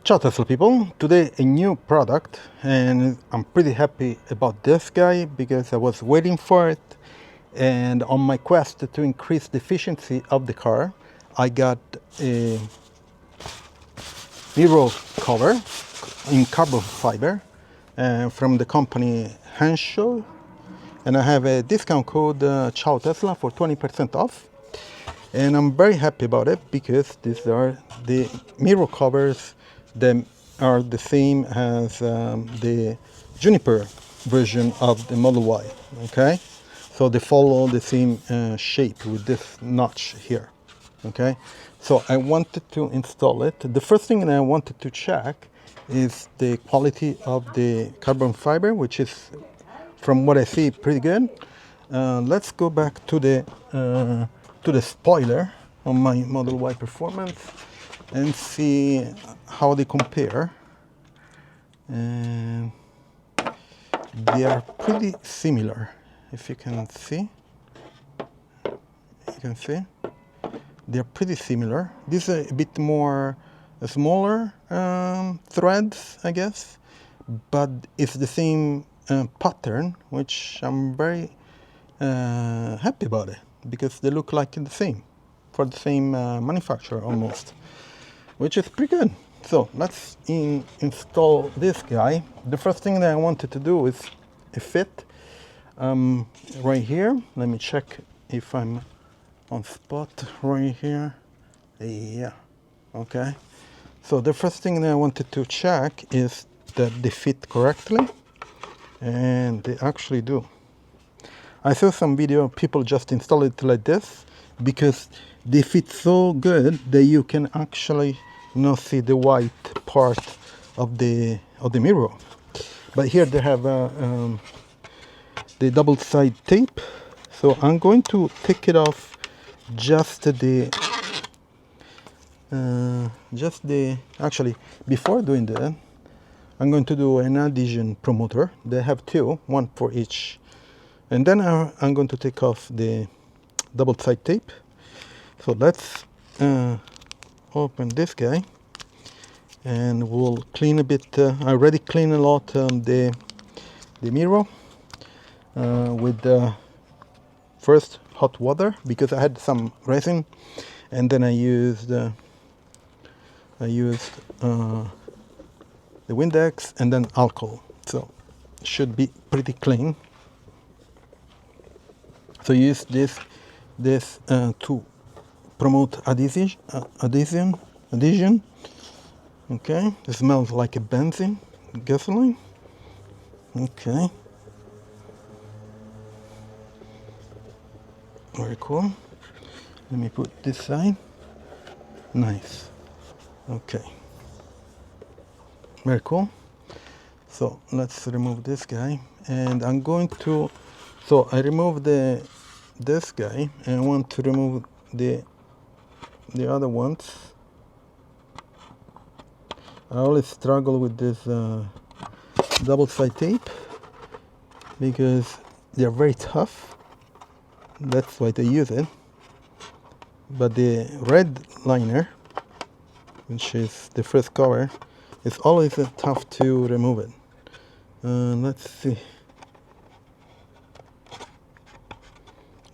Ciao Tesla people, today a new product, and I'm pretty happy about this guy because I was waiting for it, and on my quest to increase the efficiency of the car I got a mirror cover in carbon fiber from the company Hansshow, and I have a discount code Ciao Tesla for 20% off, and I'm very happy about it because these are the mirror covers that are the same as the Juniper version of the Model Y. Okay, so they follow the same shape with this notch here. Okay, so I wanted to install it. The first thing that I wanted to check is the quality of the carbon fiber, which is, from what I see, pretty good. Let's go back to the spoiler on my Model Y Performance and see how they compare. And they are pretty similar. If you can see, they're pretty similar. These are a bit more smaller threads, I guess, but it's the same pattern, which I'm very happy about it because they look like the same, for the same manufacturer almost, which is pretty good. So let's install this guy. The first thing that I wanted to do is a fit right here. Let me check if I'm on spot right here. Yeah, okay. So the first thing that I wanted to check is that they fit correctly, and they actually do. I saw some video of people just install it like this because they fit so good that you can actually not see the white part of the mirror. But here they have the double side tape, so I'm going to take it off actually, before doing that, I'm going to do an adhesion promoter. They have two, one for each. And then I'm going to take off the double side tape. So let's open this guy and we'll clean a bit. I already cleaned a lot the mirror with the first hot water because I had some resin, and then I used the Windex and then alcohol. So it should be pretty clean. So use this to promote adhesion. Okay, it smells like a benzene, gasoline. Okay, very cool. Let me put this side. Nice. Okay, very cool. So let's remove this guy, and I'm going to. So I removed this guy, and I want to remove the other ones. I always struggle with this double side tape because they're very tough. That's why they use it. But the red liner, which is the first cover, is always tough to remove it. Let's see.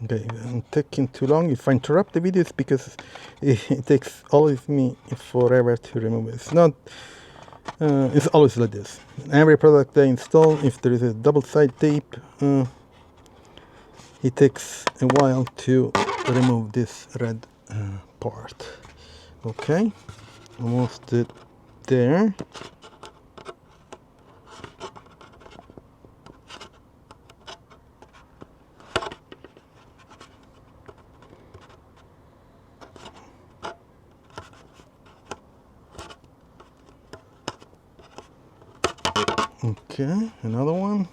Okay, I'm taking too long. If I interrupt the video, it's because it takes always me forever to remove it. It's not. It's always like this. Every product I install, if there is a double side tape, it takes a while to remove this red part. Okay, almost there. Okay, another one.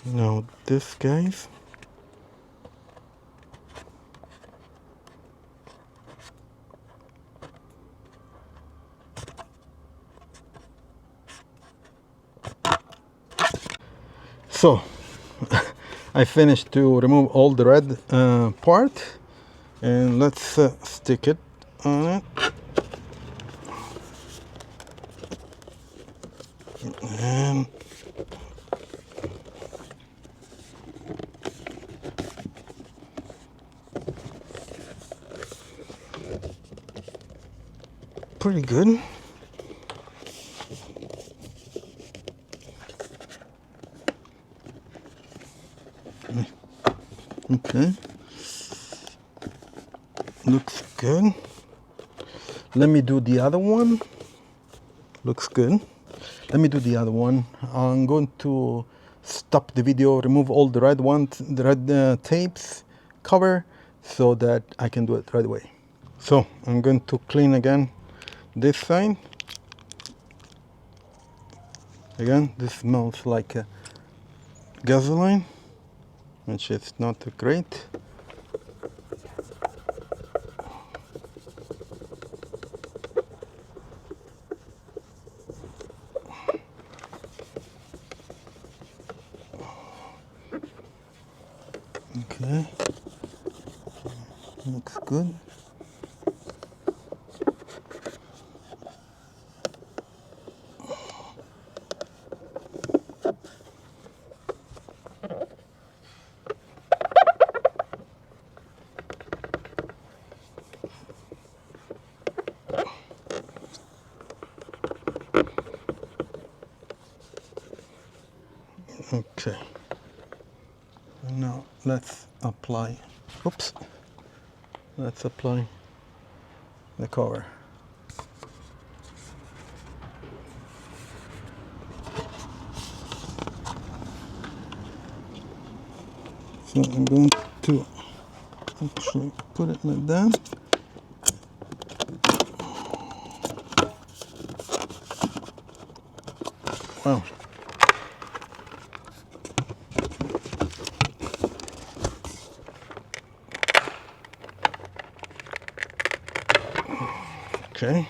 Now this guys. So I finished to remove all the red part, and let's stick it on it. pretty good. Okay, looks good. Let me do the other one. Looks good. Let me do the other one. I'm going to stop the video, remove all the red ones, the red tapes, cover, so that I can do it right away. So I'm going to clean again this side. Again, this smells like gasoline, which is not great. Okay, looks good. Okay, now let's apply, oops, let's apply the cover. So I'm going to actually put it like that. Wow. Okay.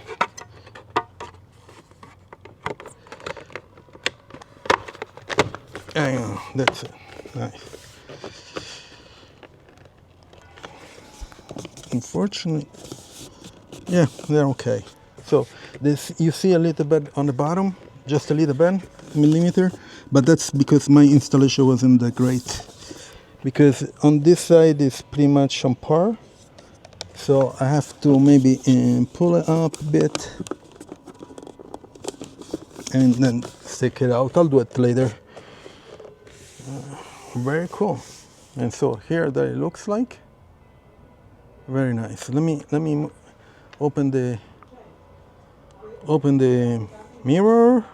And that's it. Nice. Unfortunately, yeah, they're okay. So this, you see a little bit on the bottom, just a little bit, millimeter, but that's because my installation wasn't that great. Because on this side is pretty much on par. So I have to maybe pull it up a bit and then stick it out. I'll do it later. Very cool. And so here that it looks like. Very nice. Let me open the mirror.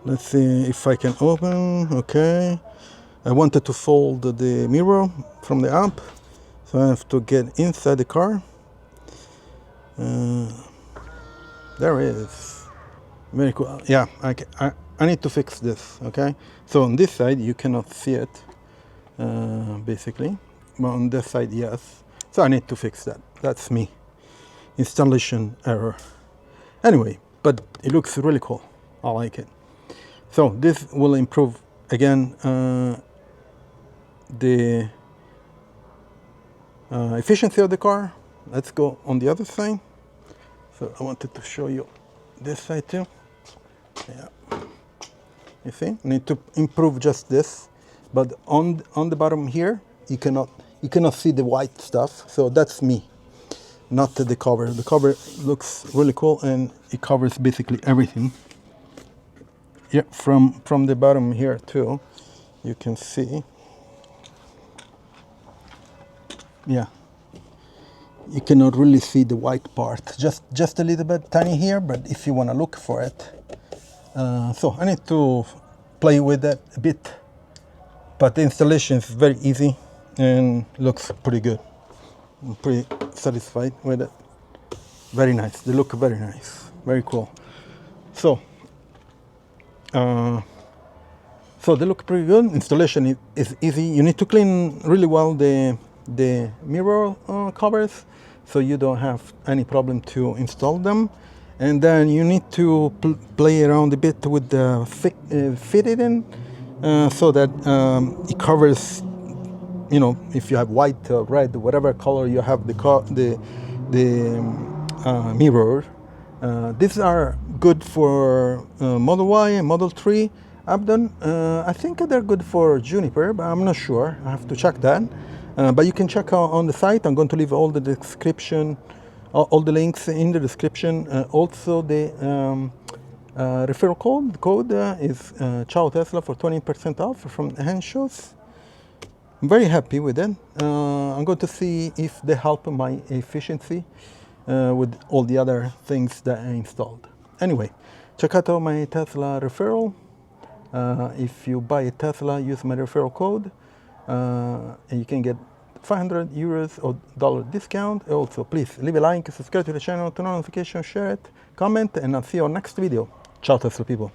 Let's see if I can open. Okay, I wanted to fold the mirror from the app, so I have to get inside the car. There it is. Very cool. Yeah, I need to fix this. Okay, so on this side you cannot see it, basically, but on this side yes. So I need to fix that. That's me. Installation error. Anyway, but it looks really cool. I like it. So this will improve again the efficiency of the car. Let's go on the other side. So I wanted to show you this side too. Yeah, you see, I need to improve just this, but on the bottom here you cannot see the white stuff. So that's me, not the cover. The cover looks really cool and it covers basically everything. Yeah, from the bottom here too, you can see. Yeah, you cannot really see the white part. Just a little bit tiny here, but if you want to look for it, so I need to play with that a bit. But the installation is very easy and looks pretty good. I'm pretty satisfied with it. Very nice. They look very nice. Very cool. So. So they look pretty good. Installation is easy. You need to clean really well the mirror covers, so you don't have any problem to install them. And then you need to play around a bit with the fitting, so that it covers you know, if you have white or red, whatever color you have the mirror. These are good for Model Y and Model 3. I think they're good for Juniper, but I'm not sure. I have to check that. But you can check out on the site. I'm going to leave all the description, all the links in the description. Also, the referral code is Ciao Tesla for 20% off from Hansshow. I'm very happy with it. I'm going to see if they help my efficiency with all the other things that I installed. Anyway, check out my Tesla referral. If you buy a Tesla, use my referral code, and you can get 500 euros or dollar discount. Also, please leave a like, subscribe to the channel, turn on notifications, share it, comment, and I'll see you on next video. Ciao Tesla people.